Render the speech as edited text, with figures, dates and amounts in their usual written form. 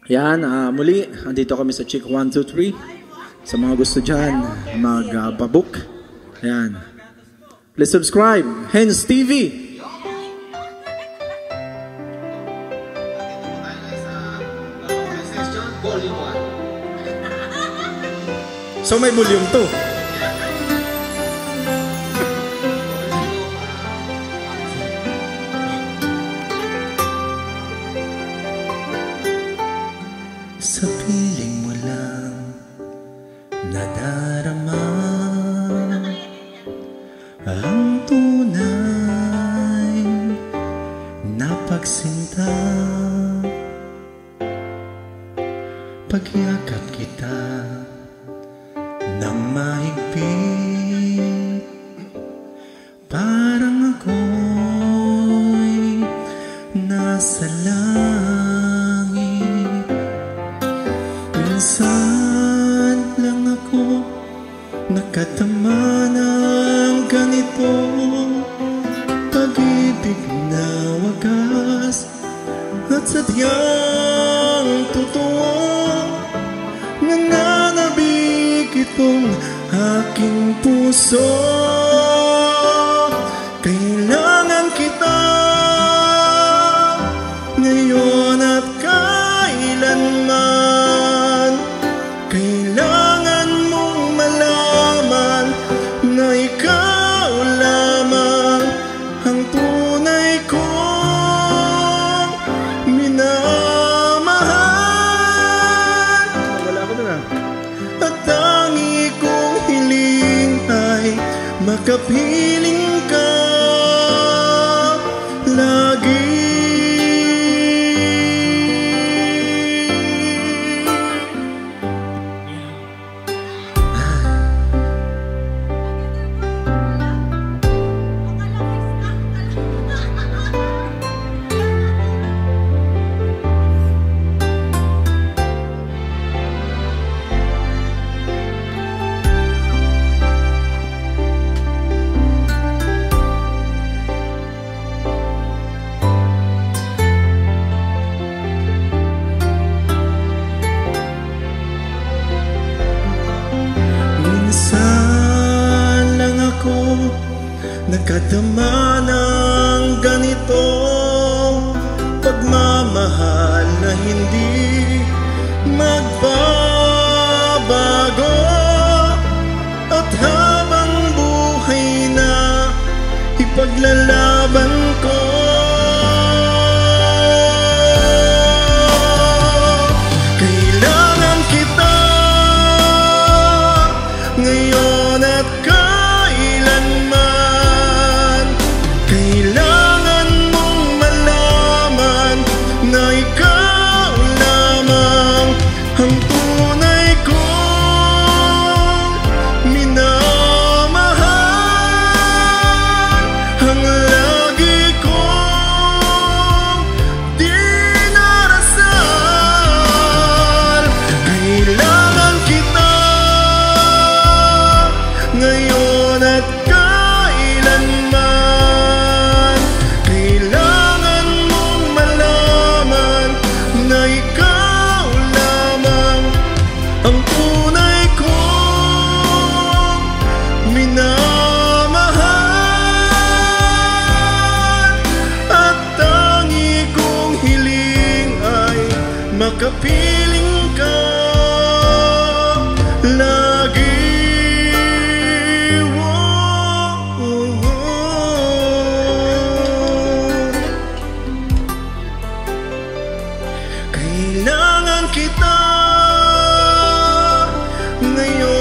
Yan, muli, andito kami sa Chick 123. Sa mga gusto dyan, mag-book. Ayan. Please subscribe, Hens TV. So may volume to. Sa piling mo lang nadarama ang tunay na pagsinta. Pagyakap kita ng mahigpit, parang ako'y nasa langit. Minsan lang ako nakatama ng ganito, pag-ibig na wagas at sadyang totoo. Nananabik itong aking puso, kailangan kita ngayon at kailanman. Kailangan mong malaman na ikaw lamang ang tunay kong minamahal. Wala ko na. At tangi kong hiling ay makapiling ka lagi. Minsan lang ako nakadama ng ganito, pagmamahal na hindi magbabago. At habang buhay na ipaglalaban ko, kailangan kita ngayon at kailanman. Kailangan mong malaman na ikaw lamang ang tunay kong minamahal, ang lagi kong dinarasal. Kailangan kita ngayon at kailanman. Kailangan mong malaman na ikaw lamang ang tunay kong minamahal. At tangi kong hiling ay makapiling ka lagi. Kailangan kita ngayon